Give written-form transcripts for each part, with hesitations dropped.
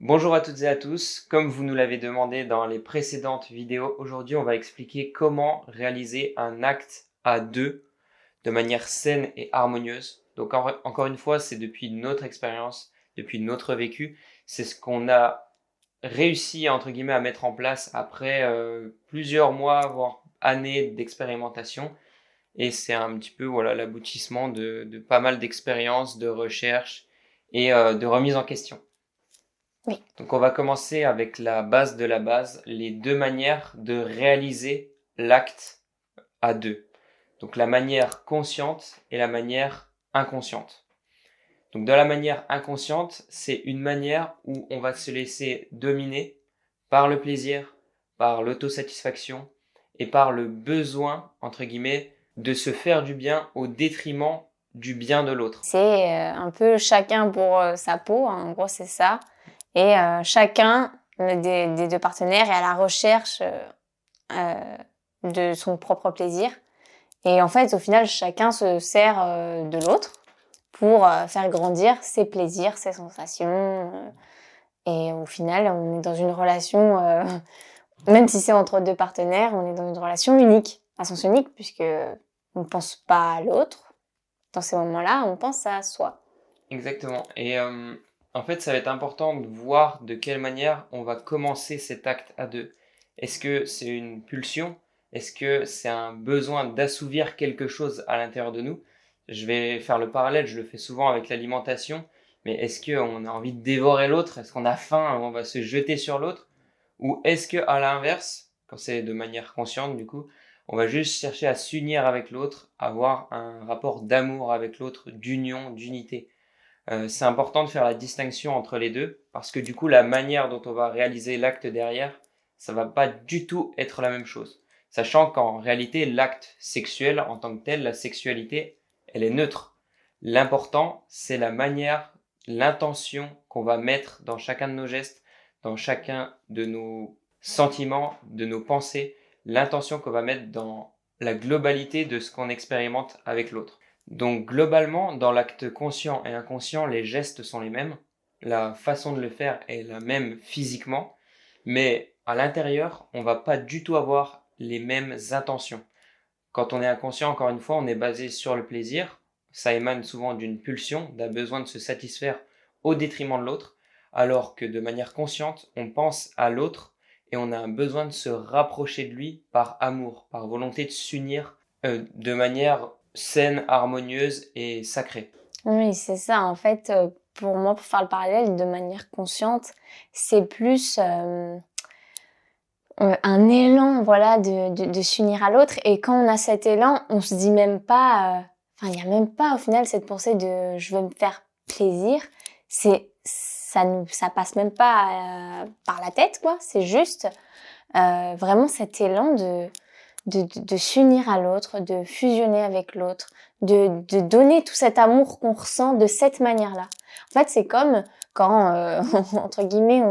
Bonjour à toutes et à tous, comme vous nous l'avez demandé dans les précédentes vidéos, aujourd'hui on va expliquer comment réaliser un acte à deux de manière saine et harmonieuse. Donc encore une fois, c'est depuis notre expérience, depuis notre vécu, c'est ce qu'on a réussi entre guillemets à mettre en place après plusieurs mois, voire années d'expérimentation. Et c'est un petit peu voilà l'aboutissement de pas mal d'expériences, de recherches et de remise en question. Oui. Donc on va commencer avec la base de la base, les deux manières de réaliser l'acte à deux. Donc la manière consciente et la manière inconsciente. Donc dans la manière inconsciente, c'est une manière où on va se laisser dominer par le plaisir, par l'autosatisfaction et par le besoin, entre guillemets, de se faire du bien au détriment du bien de l'autre. C'est un peu chacun pour sa peau, hein, en gros c'est ça. Et chacun des deux partenaires est à la recherche de son propre plaisir. Et en fait, au final, chacun se sert de l'autre pour faire grandir ses plaisirs, ses sensations. Et au final, on est dans une relation, même si c'est entre deux partenaires, on est dans une relation unique, à sens unique, puisque on ne pense pas à l'autre. Dans ces moments-là, on pense à soi. Exactement. Et en fait, ça va être important de voir de quelle manière on va commencer cet acte à deux. Est-ce que c'est une pulsion? Est-ce que c'est un besoin d'assouvir quelque chose à l'intérieur de nous? Je vais faire le parallèle, je le fais souvent avec l'alimentation, mais est-ce qu'on a envie de dévorer l'autre? Est-ce qu'on a faim? On va se jeter sur l'autre? Ou est-ce que, à l'inverse, quand c'est de manière consciente, du coup, on va juste chercher à s'unir avec l'autre, avoir un rapport d'amour avec l'autre, d'union, d'unité? C'est important de faire la distinction entre les deux parce que du coup la manière dont on va réaliser l'acte derrière, ça va pas du tout être la même chose. Sachant qu'en réalité l'acte sexuel en tant que tel, la sexualité, elle est neutre. L'important, c'est la manière, l'intention qu'on va mettre dans chacun de nos gestes, dans chacun de nos sentiments, de nos pensées, l'intention qu'on va mettre dans la globalité de ce qu'on expérimente avec l'autre. Donc globalement, dans l'acte conscient et inconscient, les gestes sont les mêmes, la façon de le faire est la même physiquement, mais à l'intérieur, on va pas du tout avoir les mêmes intentions. Quand on est inconscient, encore une fois, on est basé sur le plaisir, ça émane souvent d'une pulsion, d'un besoin de se satisfaire au détriment de l'autre, alors que de manière consciente, on pense à l'autre et on a un besoin de se rapprocher de lui par amour, par volonté de s'unir de manière saine, harmonieuse et sacrée. Oui, c'est ça. En fait, pour moi, pour faire le parallèle de manière consciente, c'est plus un élan, voilà, de s'unir à l'autre. Et quand on a cet élan, on se dit même pas, enfin, il y a même pas au final cette pensée de je veux me faire plaisir. Ça passe même pas par la tête, quoi. C'est juste vraiment cet élan de s'unir à l'autre, de fusionner avec l'autre, de donner tout cet amour qu'on ressent de cette manière-là. En fait, c'est comme quand, entre guillemets,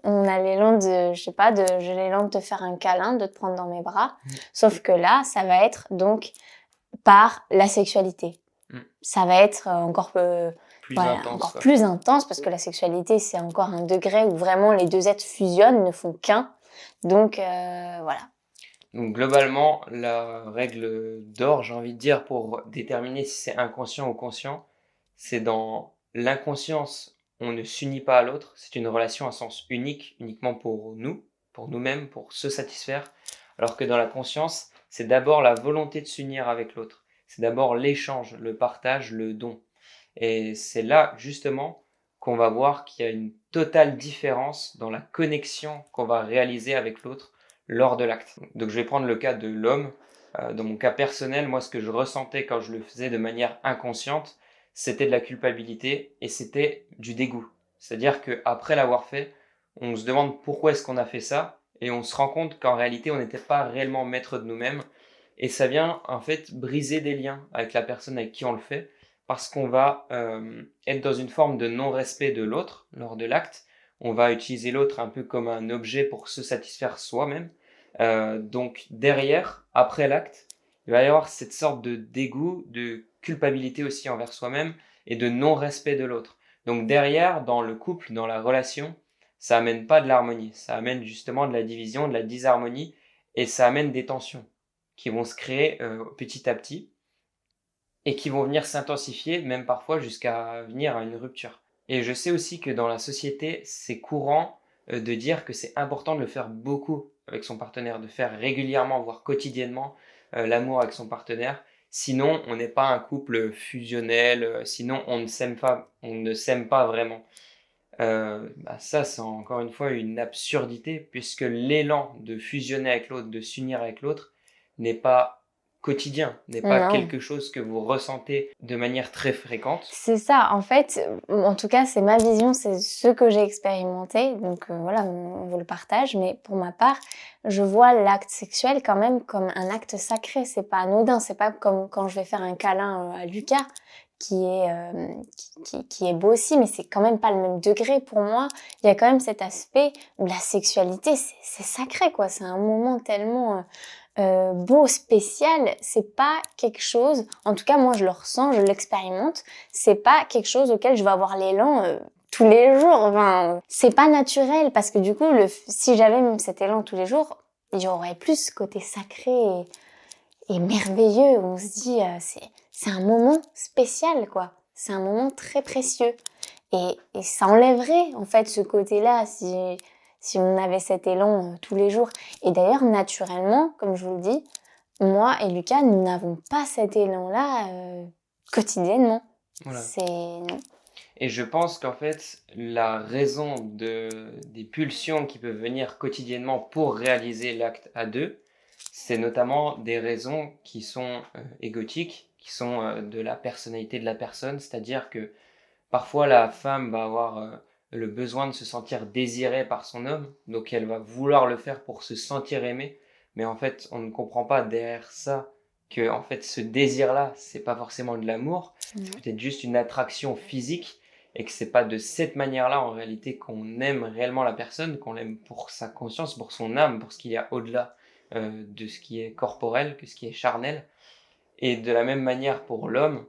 on a l'élan de, je sais pas, j'ai l'élan de te faire un câlin, de te prendre dans mes bras. Mm. Sauf que là, ça va être donc par la sexualité. Mm. Ça va être encore, Plus voilà, intense, encore quoi. plus intense parce que la sexualité, c'est encore un degré où vraiment les deux êtres fusionnent, ne font qu'un. Donc, voilà. Donc globalement, la règle d'or, j'ai envie de dire, pour déterminer si c'est inconscient ou conscient, c'est dans l'inconscience, on ne s'unit pas à l'autre, c'est une relation à sens unique, uniquement pour nous, pour nous-mêmes, pour se satisfaire, alors que dans la conscience, c'est d'abord la volonté de s'unir avec l'autre, c'est d'abord l'échange, le partage, le don. Et c'est là, justement, qu'on va voir qu'il y a une totale différence dans la connexion qu'on va réaliser avec l'autre lors de l'acte. Donc je vais prendre le cas de l'homme. Dans mon cas personnel, moi ce que je ressentais quand je le faisais de manière inconsciente, c'était de la culpabilité et c'était du dégoût. C'est-à-dire qu'après l'avoir fait, on se demande pourquoi est-ce qu'on a fait ça et on se rend compte qu'en réalité on n'était pas réellement maître de nous-mêmes et ça vient en fait briser des liens avec la personne avec qui on le fait parce qu'on va être dans une forme de non-respect de l'autre lors de l'acte. On va utiliser l'autre un peu comme un objet pour se satisfaire soi-même. Donc derrière, après l'acte, il va y avoir cette sorte de dégoût, de culpabilité aussi envers soi-même et de non-respect de l'autre. Donc derrière, dans le couple, dans la relation, ça amène pas de l'harmonie, ça amène justement de la division, de la disharmonie, et ça amène des tensions qui vont se créer petit à petit et qui vont venir s'intensifier, même parfois jusqu'à venir à une rupture. Et je sais aussi que dans la société, c'est courant de dire que c'est important de le faire beaucoup avec son partenaire, de faire régulièrement, voire quotidiennement, l'amour avec son partenaire. Sinon, on n'est pas un couple fusionnel, sinon on ne s'aime pas vraiment. Ça, c'est encore une fois une absurdité, puisque l'élan de fusionner avec l'autre, de s'unir avec l'autre, n'est pas quotidien, n'est pas Non. quelque chose que vous ressentez de manière très fréquente. C'est ça, en fait, en tout cas, c'est ma vision, c'est ce que j'ai expérimenté, donc voilà, on vous le partage, mais pour ma part, je vois l'acte sexuel quand même comme un acte sacré, c'est pas anodin, c'est pas comme quand je vais faire un câlin à Lucas, qui est beau aussi, mais c'est quand même pas le même degré pour moi. Il y a quand même cet aspect où la sexualité, c'est sacré, quoi, c'est un moment tellement beau, spécial, c'est pas quelque chose, en tout cas moi je le ressens, je l'expérimente, c'est pas quelque chose auquel je vais avoir l'élan tous les jours, enfin, c'est pas naturel parce que du coup si j'avais même cet élan tous les jours, il y aurait plus ce côté sacré et merveilleux où on se dit c'est un moment spécial quoi, c'est un moment très précieux et ça enlèverait en fait ce côté-là si on avait cet élan tous les jours. Et d'ailleurs, naturellement, comme je vous le dis, moi et Lucas, nous n'avons pas cet élan-là quotidiennement. Voilà. Non. Et je pense qu'en fait, la raison des pulsions qui peuvent venir quotidiennement pour réaliser l'acte à deux, c'est notamment des raisons qui sont égotiques, qui sont de la personnalité de la personne, c'est-à-dire que parfois la femme va avoir le besoin de se sentir désirée par son homme, donc elle va vouloir le faire pour se sentir aimée, mais en fait on ne comprend pas derrière ça que en fait ce désir-là, c'est pas forcément de l'amour, c'est peut-être juste une attraction physique, et que c'est pas de cette manière-là en réalité qu'on aime réellement la personne, qu'on l'aime pour sa conscience, pour son âme, pour ce qu'il y a au-delà de ce qui est corporel, que ce qui est charnel. Et de la même manière pour l'homme,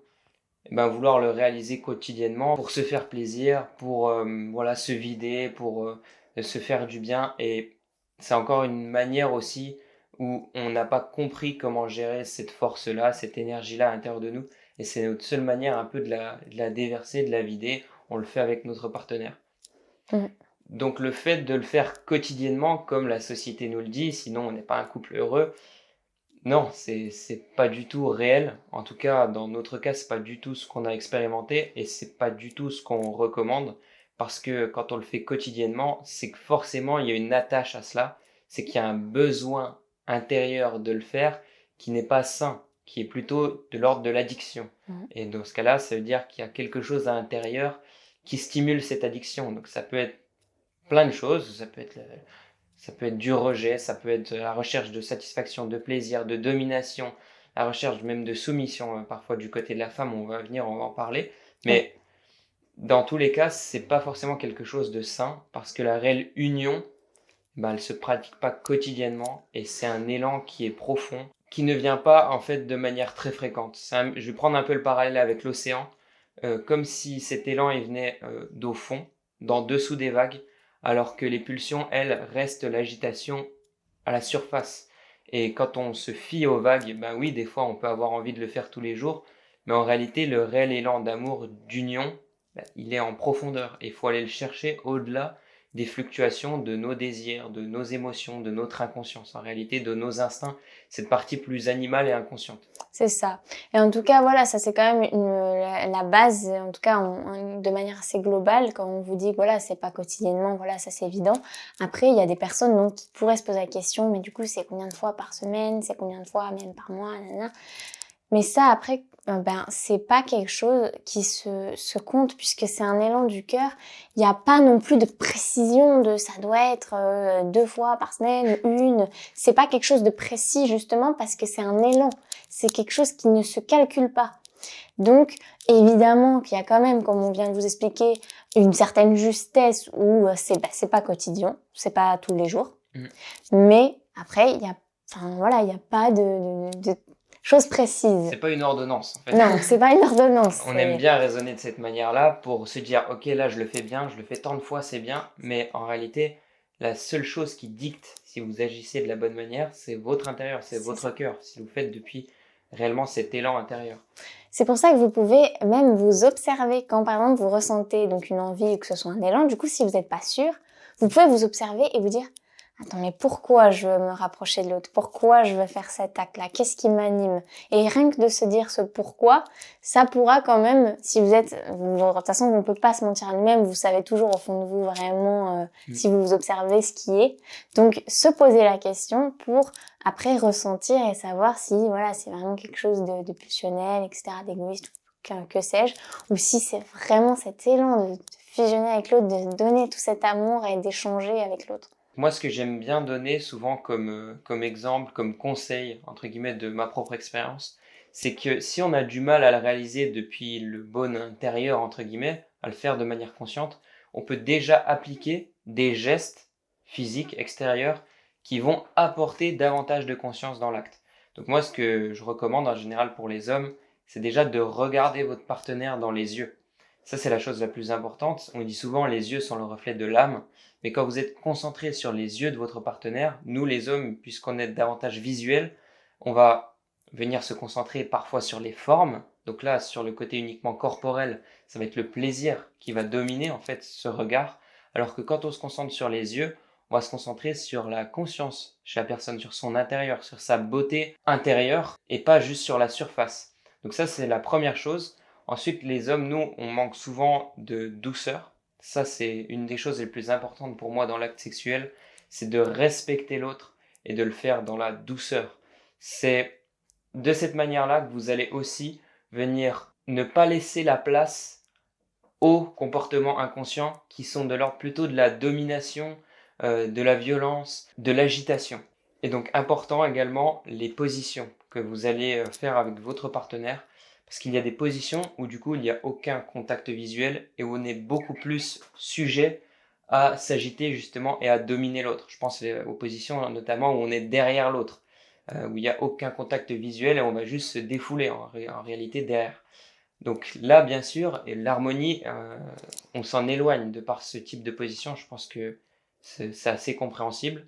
vouloir le réaliser quotidiennement pour se faire plaisir, pour se vider, pour se faire du bien. Et c'est encore une manière aussi où on n'a pas compris comment gérer cette force-là, cette énergie-là à l'intérieur de nous. Et c'est notre seule manière un peu de la déverser, de la vider. On le fait avec notre partenaire. Mmh. Donc le fait de le faire quotidiennement, comme la société nous le dit, sinon on n'est pas un couple heureux, non, c'est pas du tout réel. En tout cas, dans notre cas, c'est pas du tout ce qu'on a expérimenté et c'est pas du tout ce qu'on recommande parce que quand on le fait quotidiennement, c'est que forcément il y a une attache à cela, c'est qu'il y a un besoin intérieur de le faire qui n'est pas sain, qui est plutôt de l'ordre de l'addiction. Et dans ce cas-là, ça veut dire qu'il y a quelque chose à l'intérieur qui stimule cette addiction. Donc ça peut être plein de choses, ça peut être du rejet, ça peut être la recherche de satisfaction, de plaisir, de domination, la recherche même de soumission, parfois du côté de la femme, on va en parler. Mais dans tous les cas, c'est pas forcément quelque chose de sain, parce que la réelle union, elle se pratique pas quotidiennement, et c'est un élan qui est profond, qui ne vient pas en fait de manière très fréquente. Je vais prendre un peu le parallèle avec l'océan, comme si cet élan il venait d'au fond, d'en dessous des vagues, alors que les pulsions, elles, restent l'agitation à la surface. Et quand on se fie aux vagues, oui, des fois, on peut avoir envie de le faire tous les jours, mais en réalité, le réel élan d'amour, d'union, il est en profondeur. Et il faut aller le chercher au-delà des fluctuations de nos désirs, de nos émotions, de notre inconscience, en réalité, de nos instincts, cette partie plus animale et inconsciente. C'est ça. Et en tout cas, voilà, ça c'est quand même la base, en tout cas de manière assez globale, quand on vous dit que voilà, c'est pas quotidiennement, voilà, ça c'est évident. Après, il y a des personnes donc, qui pourraient se poser la question, mais du coup, c'est combien de fois par semaine, c'est combien de fois même par mois, nanana. Mais ça, après, c'est pas quelque chose qui se compte puisque c'est un élan du cœur. Il n'y a pas non plus de précision de ça doit être 2 fois par semaine, une. C'est pas quelque chose de précis justement parce que c'est un élan. C'est quelque chose qui ne se calcule pas. Donc, évidemment qu'il y a quand même, comme on vient de vous expliquer, une certaine justesse où c'est pas quotidien, c'est pas tous les jours. Mais après, il y a pas chose précise. C'est pas une ordonnance, en fait. Non, c'est pas une ordonnance. On aime bien raisonner de cette manière-là pour se dire, ok, là je le fais bien, je le fais tant de fois, c'est bien, mais en réalité, la seule chose qui dicte si vous agissez de la bonne manière, c'est votre intérieur, c'est votre cœur, si vous faites depuis réellement cet élan intérieur. C'est pour ça que vous pouvez même vous observer quand par exemple vous ressentez donc une envie ou que ce soit un élan. Du coup, si vous n'êtes pas sûr, vous pouvez vous observer et vous dire attends, mais pourquoi je veux me rapprocher de l'autre? Pourquoi je veux faire cet acte-là? Qu'est-ce qui m'anime? Et rien que de se dire ce pourquoi, ça pourra quand même, si vous êtes, de toute façon, on ne peut pas se mentir à nous-mêmes, vous savez toujours au fond de vous vraiment si vous vous observez ce qui est. Donc, se poser la question pour après ressentir et savoir si voilà, c'est vraiment quelque chose de pulsionnel, etc., d'égoïste, que sais-je, ou si c'est vraiment cet élan de fusionner avec l'autre, de donner tout cet amour et d'échanger avec l'autre. Moi, ce que j'aime bien donner souvent comme exemple, comme conseil, entre guillemets, de ma propre expérience, c'est que si on a du mal à le réaliser depuis le bon intérieur, entre guillemets, à le faire de manière consciente, on peut déjà appliquer des gestes physiques extérieurs qui vont apporter davantage de conscience dans l'acte. Donc moi, ce que je recommande en général pour les hommes, c'est déjà de regarder votre partenaire dans les yeux. Ça, c'est la chose la plus importante. On dit souvent les yeux sont le reflet de l'âme. Mais quand vous êtes concentré sur les yeux de votre partenaire, nous les hommes, puisqu'on est davantage visuels, on va venir se concentrer parfois sur les formes. Donc là, sur le côté uniquement corporel, ça va être le plaisir qui va dominer en fait ce regard. Alors que quand on se concentre sur les yeux, on va se concentrer sur la conscience chez la personne, sur son intérieur, sur sa beauté intérieure et pas juste sur la surface. Donc ça, c'est la première chose. Ensuite, les hommes, nous, on manque souvent de douceur. Ça, c'est une des choses les plus importantes pour moi dans l'acte sexuel, c'est de respecter l'autre et de le faire dans la douceur. C'est de cette manière-là que vous allez aussi venir ne pas laisser la place aux comportements inconscients qui sont de l'ordre plutôt de la domination, de la violence, de l'agitation. Et donc important également les positions que vous allez faire avec votre partenaire. Parce qu'il y a des positions où du coup il n'y a aucun contact visuel et où on est beaucoup plus sujet à s'agiter justement et à dominer l'autre. Je pense aux positions notamment où on est derrière l'autre, où il n'y a aucun contact visuel et on va juste se défouler en réalité derrière. Donc là bien sûr, et l'harmonie, on s'en éloigne de par ce type de position, je pense que c'est assez compréhensible.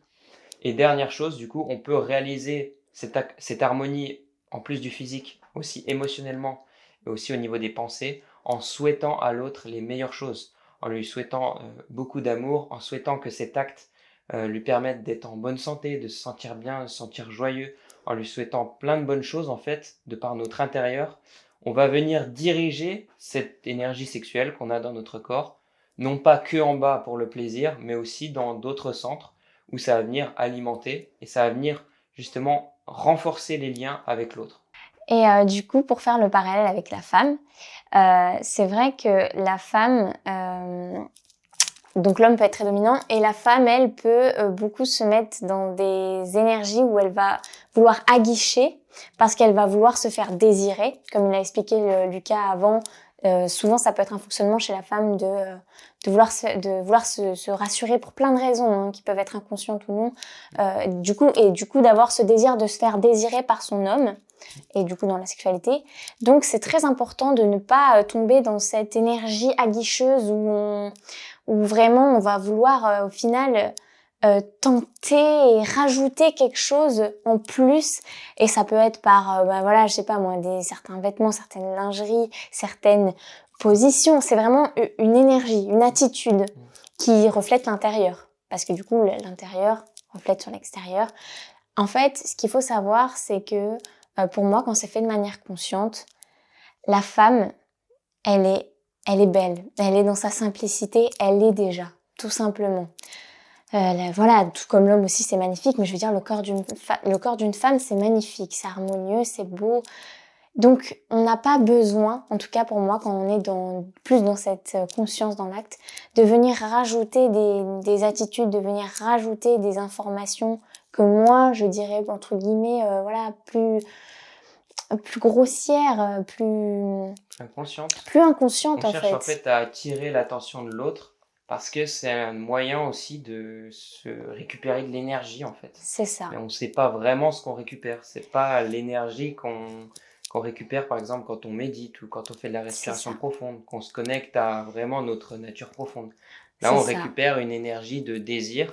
Et dernière chose, du coup, on peut réaliser cette harmonie en plus du physique, aussi émotionnellement et aussi au niveau des pensées, en souhaitant à l'autre les meilleures choses, en lui souhaitant beaucoup d'amour, en souhaitant que cet acte lui permette d'être en bonne santé, de se sentir bien, de se sentir joyeux, en lui souhaitant plein de bonnes choses en fait, de par notre intérieur. On va venir diriger cette énergie sexuelle qu'on a dans notre corps, non pas que en bas pour le plaisir, mais aussi dans d'autres centres où ça va venir alimenter et ça va venir justement renforcer les liens avec l'autre. Et du coup, pour faire le parallèle avec la femme, c'est vrai que la femme, donc l'homme peut être très dominant et la femme, elle peut beaucoup se mettre dans des énergies où elle va vouloir aguicher parce qu'elle va vouloir se faire désirer. Comme il a expliqué Lucas avant, souvent ça peut être un fonctionnement chez la femme de vouloir se rassurer pour plein de raisons hein, qui peuvent être inconscientes ou non. Du coup d'avoir ce désir de se faire désirer par son homme et du coup dans la sexualité. Donc c'est très important de ne pas tomber dans cette énergie aguicheuse où vraiment on va vouloir au final tenter et rajouter quelque chose en plus, et ça peut être par voilà, je sais pas moi, certains vêtements, certaines lingeries, certaines positions. C'est vraiment une énergie, une attitude qui reflète l'intérieur, parce que du coup l'intérieur reflète sur l'extérieur. En fait, ce qu'il faut savoir, c'est que pour moi, quand c'est fait de manière consciente, la femme, elle est belle, elle est dans sa simplicité, elle est déjà, tout simplement. Voilà, tout comme l'homme aussi, c'est magnifique, mais je veux dire, le corps d'une femme, c'est magnifique, c'est harmonieux, c'est beau. Donc, on n'a pas besoin, en tout cas pour moi, quand on est plus dans cette conscience dans l'acte, de venir rajouter des attitudes, de venir rajouter des informations que moi, je dirais, entre guillemets, voilà, plus grossières, plus Inconsciente. inconscientes On en cherche fait. en fait à attirer l'attention de l'autre Parce que c'est un moyen aussi de se récupérer de l'énergie, en fait. C'est ça. Mais on ne sait pas vraiment ce qu'on récupère. C'est pas l'énergie qu'on récupère, par exemple, quand on médite ou quand on fait de la C'est respiration ça. profonde, qu'on se connecte à vraiment notre nature profonde. Là, C'est on ça. récupère une énergie de désir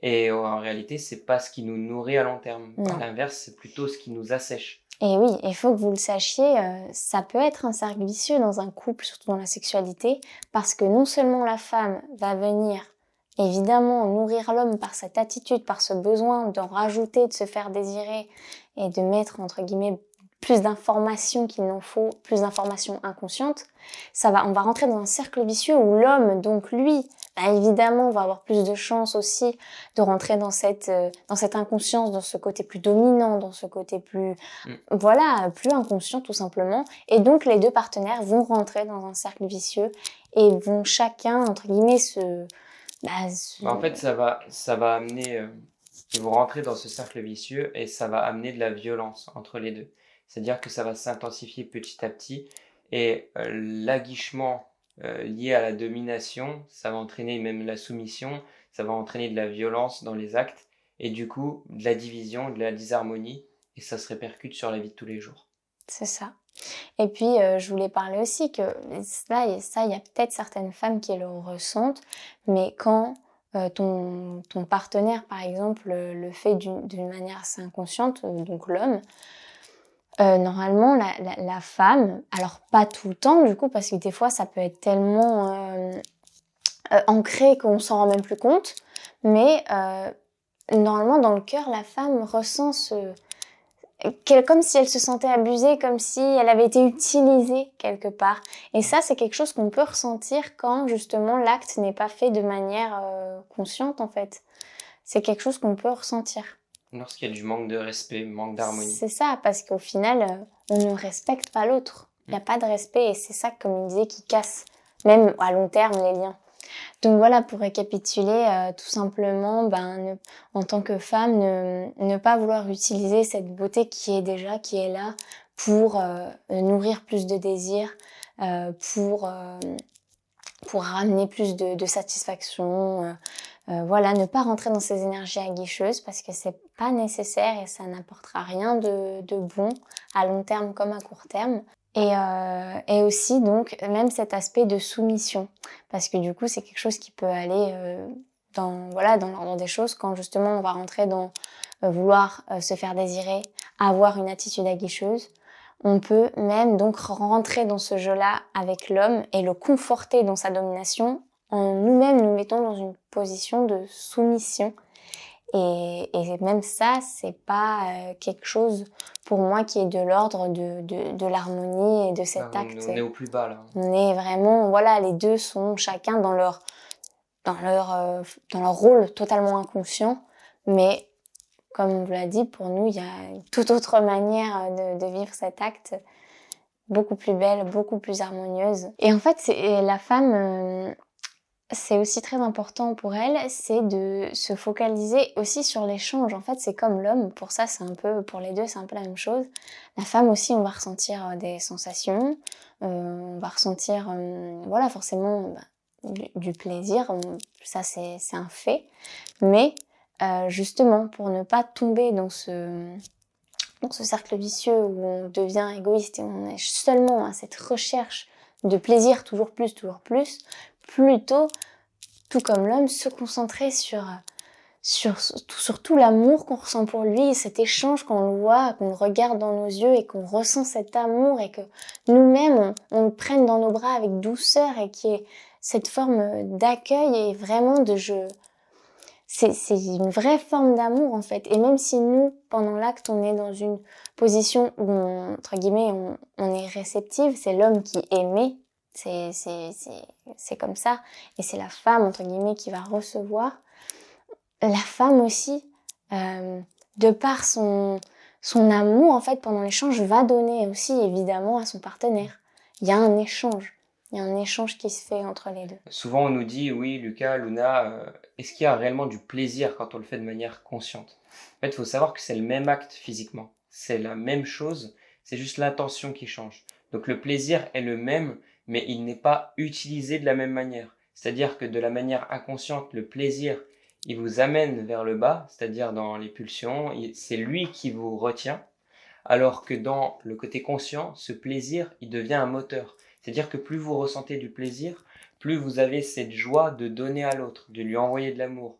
et en réalité, c'est pas ce qui nous nourrit à long terme. À Non. l'inverse, c'est plutôt ce qui nous assèche. Et oui, il faut que vous le sachiez, ça peut être un cercle vicieux dans un couple, surtout dans la sexualité, parce que non seulement la femme va venir évidemment nourrir l'homme par cette attitude, par ce besoin d'en rajouter, de se faire désirer et de mettre entre guillemets plus d'informations qu'il n'en faut, plus d'informations inconscientes, on va rentrer dans un cercle vicieux où l'homme, donc lui, bah évidemment, va avoir plus de chances aussi de rentrer dans cette inconscience, dans ce côté plus dominant, dans ce côté plus Mm. voilà, plus inconscient tout simplement. Et donc les deux partenaires vont rentrer dans un cercle vicieux et vont chacun, entre guillemets, En fait, ça va amener, ils vont rentrer dans ce cercle vicieux et ça va amener de la violence entre les deux. C'est-à-dire que ça va s'intensifier petit à petit et l'aguichement lié à la domination, ça va entraîner même la soumission, ça va entraîner de la violence dans les actes et du coup de la division, de la disharmonie et ça se répercute sur la vie de tous les jours. c'est ça. Et puis, je voulais parler aussi que ça, il y a peut-être certaines femmes qui le ressentent, mais quand ton partenaire, par exemple, le fait d'une manière assez inconsciente, donc l'homme, normalement, la femme, alors pas tout le temps du coup, parce que des fois ça peut être tellement ancré qu'on s'en rend même plus compte, mais normalement dans le cœur, la femme ressent comme si elle se sentait abusée, comme si elle avait été utilisée quelque part. Et ça, c'est quelque chose qu'on peut ressentir quand justement l'acte n'est pas fait de manière consciente en fait. C'est quelque chose qu'on peut ressentir. Lorsqu'il y a du manque de respect, manque d'harmonie. C'est ça, parce qu'au final, on ne respecte pas l'autre. Il n'y a pas de respect et c'est ça, comme il disait, qui casse, même à long terme, les liens. Donc voilà, pour récapituler, tout simplement, en tant que femme, ne pas vouloir utiliser cette beauté qui est là, pour nourrir plus de désir, euh, pour, euh, pour ramener plus de satisfaction. Voilà, ne pas rentrer dans ces énergies aguicheuses parce que c'est pas nécessaire et ça n'apportera rien de bon à long terme comme à court terme. Et aussi donc même cet aspect de soumission parce que du coup c'est quelque chose qui peut aller dans l'ordre des choses quand justement on va rentrer dans vouloir se faire désirer, avoir une attitude aguicheuse. On peut même donc rentrer dans ce jeu-là avec l'homme et le conforter dans sa domination en nous-mêmes nous mettons dans une position de soumission. Et même ça, c'est pas quelque chose pour moi qui est de l'ordre de l'harmonie et de cet acte. On est au plus bas là. On est vraiment, voilà, les deux sont chacun dans leur rôle totalement inconscient, mais comme on vous l'a dit, pour nous, il y a une toute autre manière de vivre cet acte, beaucoup plus belle, beaucoup plus harmonieuse. Et en fait, la femme, c'est aussi très important pour elle, c'est de se focaliser aussi sur l'échange. En fait, c'est comme l'homme, pour ça, pour les deux, c'est un peu la même chose. La femme aussi, on va ressentir des sensations, on va ressentir, voilà, forcément, du plaisir, ça c'est un fait. Mais justement, pour ne pas tomber dans ce cercle vicieux où on devient égoïste et on est seulement à cette recherche de plaisir toujours plus, plutôt, tout comme l'homme, se concentrer sur tout l'amour qu'on ressent pour lui, cet échange qu'on le voit, qu'on le regarde dans nos yeux et qu'on ressent cet amour et que nous-mêmes, on le prenne dans nos bras avec douceur et qu'il y ait cette forme d'accueil et vraiment c'est une vraie forme d'amour en fait. Et même si nous, pendant l'acte, on est dans une position où, entre guillemets, on est réceptive, c'est l'homme qui émet, c'est comme ça. Et c'est la femme, entre guillemets, qui va recevoir. La femme aussi, de par son amour, en fait, pendant l'échange, va donner aussi, évidemment, à son partenaire. Il y a un échange. Il y a un échange qui se fait entre les deux. Souvent, on nous dit, oui, Lucas, Luna, est-ce qu'il y a réellement du plaisir quand on le fait de manière consciente? En fait, il faut savoir que c'est le même acte physiquement. C'est la même chose, c'est juste l'intention qui change. Donc le plaisir est le même, mais il n'est pas utilisé de la même manière. C'est-à-dire que de la manière inconsciente, le plaisir, il vous amène vers le bas, c'est-à-dire dans les pulsions, c'est lui qui vous retient, alors que dans le côté conscient, ce plaisir, il devient un moteur. C'est-à-dire que plus vous ressentez du plaisir, plus vous avez cette joie de donner à l'autre, de lui envoyer de l'amour,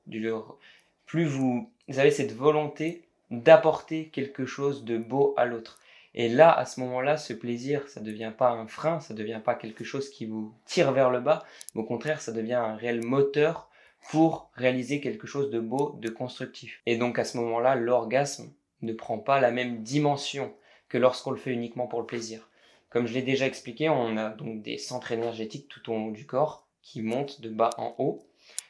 plus vous avez cette volonté d'apporter quelque chose de beau à l'autre. Et là, à ce moment-là, ce plaisir, ça ne devient pas un frein, ça ne devient pas quelque chose qui vous tire vers le bas, mais au contraire, ça devient un réel moteur pour réaliser quelque chose de beau, de constructif. Et donc à ce moment-là, l'orgasme ne prend pas la même dimension que lorsqu'on le fait uniquement pour le plaisir. Comme je l'ai déjà expliqué, on a donc des centres énergétiques tout au long du corps qui montent de bas en haut,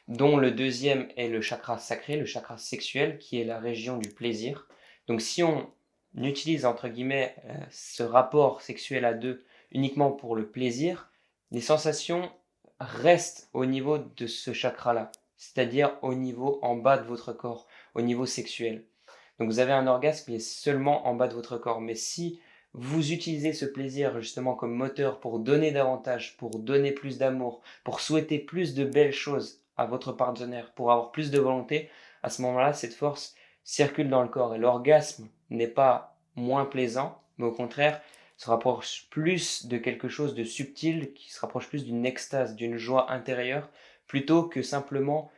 dont le deuxième est le chakra sacré, le chakra sexuel, qui est la région du plaisir. Donc si on utilise entre guillemets ce rapport sexuel à deux uniquement pour le plaisir, les sensations restent au niveau de ce chakra-là, c'est-à-dire au niveau en bas de votre corps, au niveau sexuel. Donc vous avez un orgasme qui est seulement en bas de votre corps. Mais si vous utilisez ce plaisir justement comme moteur pour donner davantage, pour donner plus d'amour, pour souhaiter plus de belles choses à votre partenaire, pour avoir plus de volonté, à ce moment-là, cette force circule dans le corps. Et l'orgasme n'est pas moins plaisant, mais au contraire, se rapproche plus de quelque chose de subtil, qui se rapproche plus d'une extase, d'une joie intérieure, plutôt que simplement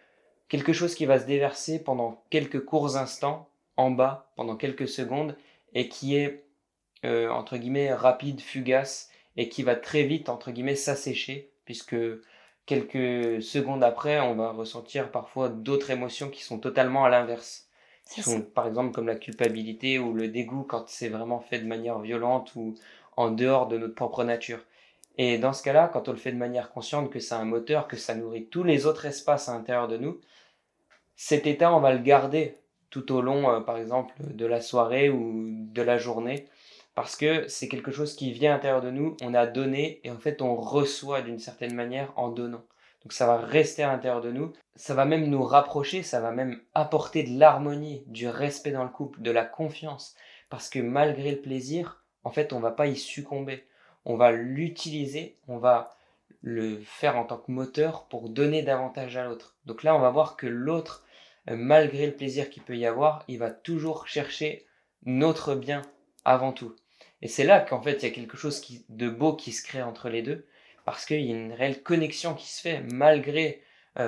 quelque chose qui va se déverser pendant quelques courts instants en bas pendant quelques secondes et qui est entre guillemets rapide, fugace et qui va très vite entre guillemets s'assécher puisque quelques secondes après on va ressentir parfois d'autres émotions qui sont totalement à l'inverse. Qui sont par exemple comme la culpabilité ou le dégoût quand c'est vraiment fait de manière violente ou en dehors de notre propre nature. Et dans ce cas-là, quand on le fait de manière consciente, que c'est un moteur, que ça nourrit tous les autres espaces à l'intérieur de nous, cet état, on va le garder tout au long, par exemple, de la soirée ou de la journée, parce que c'est quelque chose qui vient à l'intérieur de nous, on a donné, et en fait, on reçoit d'une certaine manière en donnant. Donc ça va rester à l'intérieur de nous, ça va même nous rapprocher, ça va même apporter de l'harmonie, du respect dans le couple, de la confiance, parce que malgré le plaisir, en fait, on va pas y succomber. On va l'utiliser, on va le faire en tant que moteur pour donner davantage à l'autre. Donc là, on va voir que l'autre, malgré le plaisir qu'il peut y avoir, il va toujours chercher notre bien avant tout. Et c'est là qu'en fait, il y a quelque chose de beau qui se crée entre les deux, parce qu'il y a une réelle connexion qui se fait, malgré,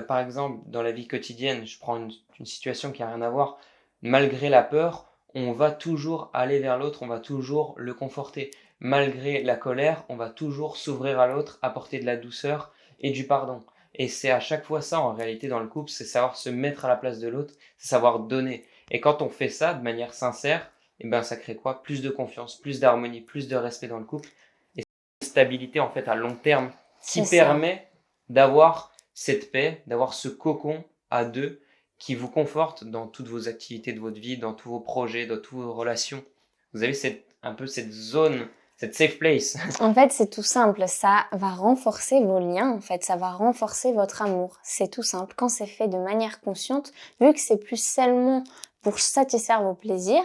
par exemple, dans la vie quotidienne, je prends une situation qui n'a rien à voir, malgré la peur, on va toujours aller vers l'autre, on va toujours le conforter. Malgré la colère, on va toujours s'ouvrir à l'autre, apporter de la douceur et du pardon. Et c'est à chaque fois ça, en réalité, dans le couple, c'est savoir se mettre à la place de l'autre, c'est savoir donner. Et quand on fait ça de manière sincère, eh ben, ça crée quoi? Plus de confiance, plus d'harmonie, plus de respect dans le couple. Et c'est une stabilité, en fait, à long terme qui permet d'avoir cette paix, d'avoir ce cocon à deux qui vous conforte dans toutes vos activités de votre vie, dans tous vos projets, dans toutes vos relations. Vous avez un peu cette zone, cette safe place. En fait, c'est tout simple. Ça va renforcer vos liens, en fait. Ça va renforcer votre amour. C'est tout simple. Quand c'est fait de manière consciente, vu que c'est plus seulement pour satisfaire vos plaisirs,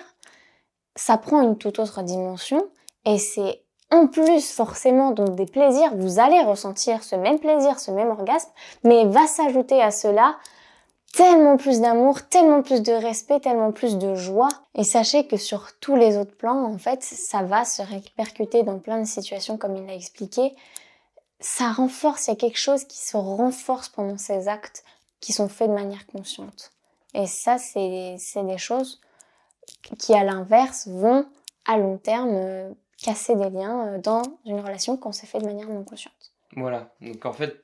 ça prend une toute autre dimension. Et c'est en plus, forcément, donc des plaisirs. Vous allez ressentir ce même plaisir, ce même orgasme, mais va s'ajouter à cela tellement plus d'amour, tellement plus de respect, tellement plus de joie. Et sachez que sur tous les autres plans, en fait, ça va se répercuter dans plein de situations comme il l'a expliqué. Ça renforce, il y a quelque chose qui se renforce pendant ces actes qui sont faits de manière consciente. Et ça, c'est des choses qui, à l'inverse, vont à long terme casser des liens dans une relation quand c'est fait de manière non consciente. Voilà, donc en fait,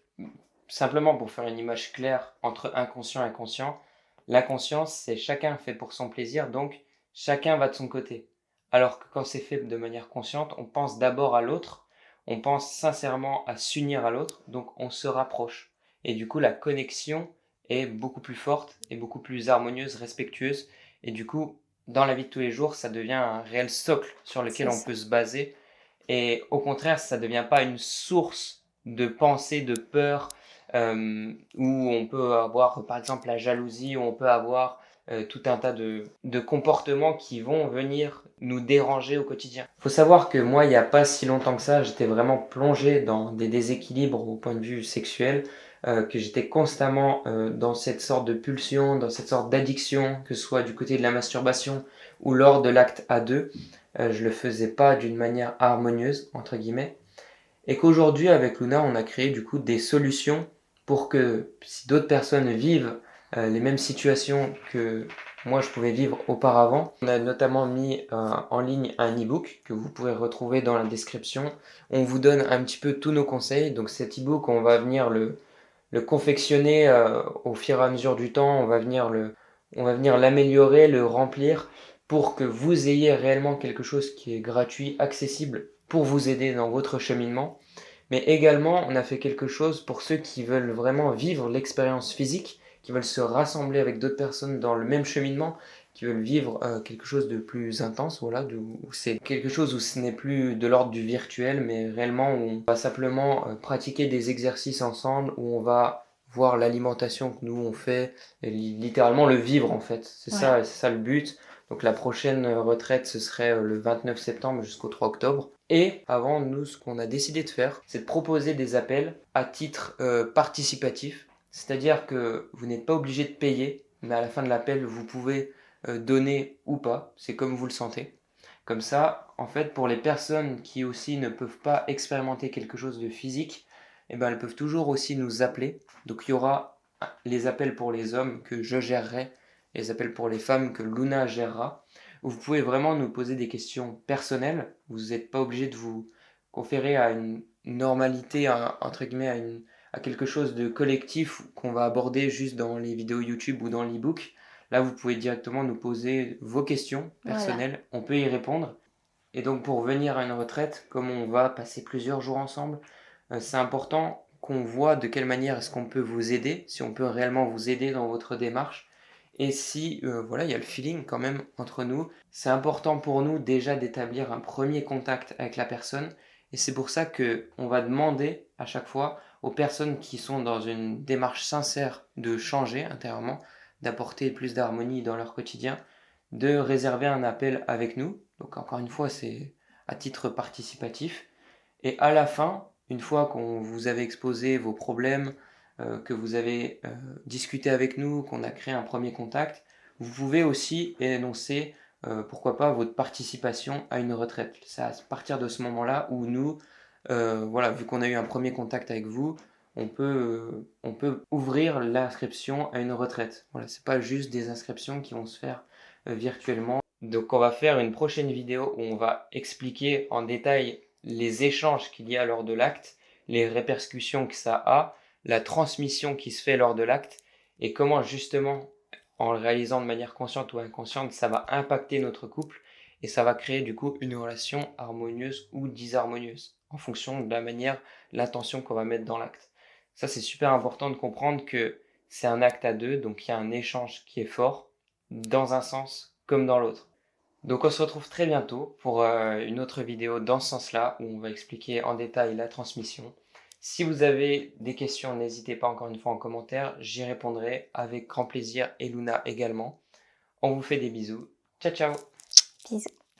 simplement pour faire une image claire entre inconscient et conscient, l'inconscience, c'est chacun fait pour son plaisir, donc chacun va de son côté. Alors que quand c'est fait de manière consciente, on pense d'abord à l'autre, on pense sincèrement à s'unir à l'autre, donc on se rapproche. Et du coup, la connexion est beaucoup plus forte et beaucoup plus harmonieuse, respectueuse. Et du coup, dans la vie de tous les jours, ça devient un réel socle sur lequel on peut se baser. Et au contraire, ça ne devient pas une source de pensée, de peur, où on peut avoir par exemple la jalousie, où on peut avoir tout un tas de comportements qui vont venir nous déranger au quotidien. Il faut savoir que moi, il n'y a pas si longtemps que ça, j'étais vraiment plongé dans des déséquilibres au point de vue sexuel, que j'étais constamment dans cette sorte de pulsion, dans cette sorte d'addiction, que ce soit du côté de la masturbation ou lors de l'acte à deux, je le faisais pas d'une manière harmonieuse, entre guillemets. Et qu'aujourd'hui, avec Luna, on a créé du coup des solutions pour que si d'autres personnes vivent les mêmes situations que moi je pouvais vivre auparavant, on a notamment mis en ligne un e-book que vous pouvez retrouver dans la description. On vous donne un petit peu tous nos conseils. Donc cet e-book, on va venir le confectionner au fur et à mesure du temps. On va venir l'améliorer, le remplir pour que vous ayez réellement quelque chose qui est gratuit, accessible pour vous aider dans votre cheminement. Mais également, on a fait quelque chose pour ceux qui veulent vraiment vivre l'expérience physique, qui veulent se rassembler avec d'autres personnes dans le même cheminement, qui veulent vivre quelque chose de plus intense, voilà, où c'est quelque chose où ce n'est plus de l'ordre du virtuel, mais réellement où on va simplement pratiquer des exercices ensemble, où on va voir l'alimentation que nous on fait, et littéralement le vivre en fait. C'est ça le but. Donc la prochaine retraite, ce serait le 29 septembre jusqu'au 3 octobre. Et avant, nous, ce qu'on a décidé de faire, c'est de proposer des appels à titre participatif. C'est-à-dire que vous n'êtes pas obligé de payer, mais à la fin de l'appel, vous pouvez donner ou pas. C'est comme vous le sentez. Comme ça, en fait, pour les personnes qui aussi ne peuvent pas expérimenter quelque chose de physique, eh ben, elles peuvent toujours aussi nous appeler. Donc il y aura les appels pour les hommes que je gérerai, les appels pour les femmes que Luna gérera. Vous pouvez vraiment nous poser des questions personnelles. Vous n'êtes pas obligé de vous conférer à une normalité, entre guillemets, à quelque chose de collectif qu'on va aborder juste dans les vidéos YouTube ou dans l'e-book. Là, vous pouvez directement nous poser vos questions personnelles. On peut y répondre. Et donc, pour venir à une retraite, comme on va passer plusieurs jours ensemble, c'est important qu'on voit de quelle manière est-ce qu'on peut vous aider, si on peut réellement vous aider dans votre démarche. Et si voilà, il y a le feeling quand même entre nous, c'est important pour nous déjà d'établir un premier contact avec la personne. Et c'est pour ça que on va demander à chaque fois aux personnes qui sont dans une démarche sincère de changer intérieurement, d'apporter plus d'harmonie dans leur quotidien, de réserver un appel avec nous. Donc encore une fois, c'est à titre participatif. Et à la fin, une fois qu'on vous avez exposé vos problèmes, que vous avez discuté avec nous, qu'on a créé un premier contact, vous pouvez aussi énoncer, pourquoi pas, votre participation à une retraite. C'est à partir de ce moment-là où nous, voilà, vu qu'on a eu un premier contact avec vous, on peut ouvrir l'inscription à une retraite. Voilà, c'est pas juste des inscriptions qui vont se faire virtuellement. Donc on va faire une prochaine vidéo où on va expliquer en détail les échanges qu'il y a lors de l'acte, les répercussions que ça a, la transmission qui se fait lors de l'acte et comment justement, en le réalisant de manière consciente ou inconsciente, ça va impacter notre couple et ça va créer du coup une relation harmonieuse ou disharmonieuse en fonction de la manière, l'intention qu'on va mettre dans l'acte. Ça, c'est super important de comprendre que c'est un acte à deux, donc il y a un échange qui est fort dans un sens comme dans l'autre. Donc on se retrouve très bientôt pour une autre vidéo dans ce sens-là où on va expliquer en détail la transmission. Si vous avez des questions, n'hésitez pas encore une fois en commentaire, j'y répondrai avec grand plaisir et Luna également. On vous fait des bisous. Ciao ciao. Bisous.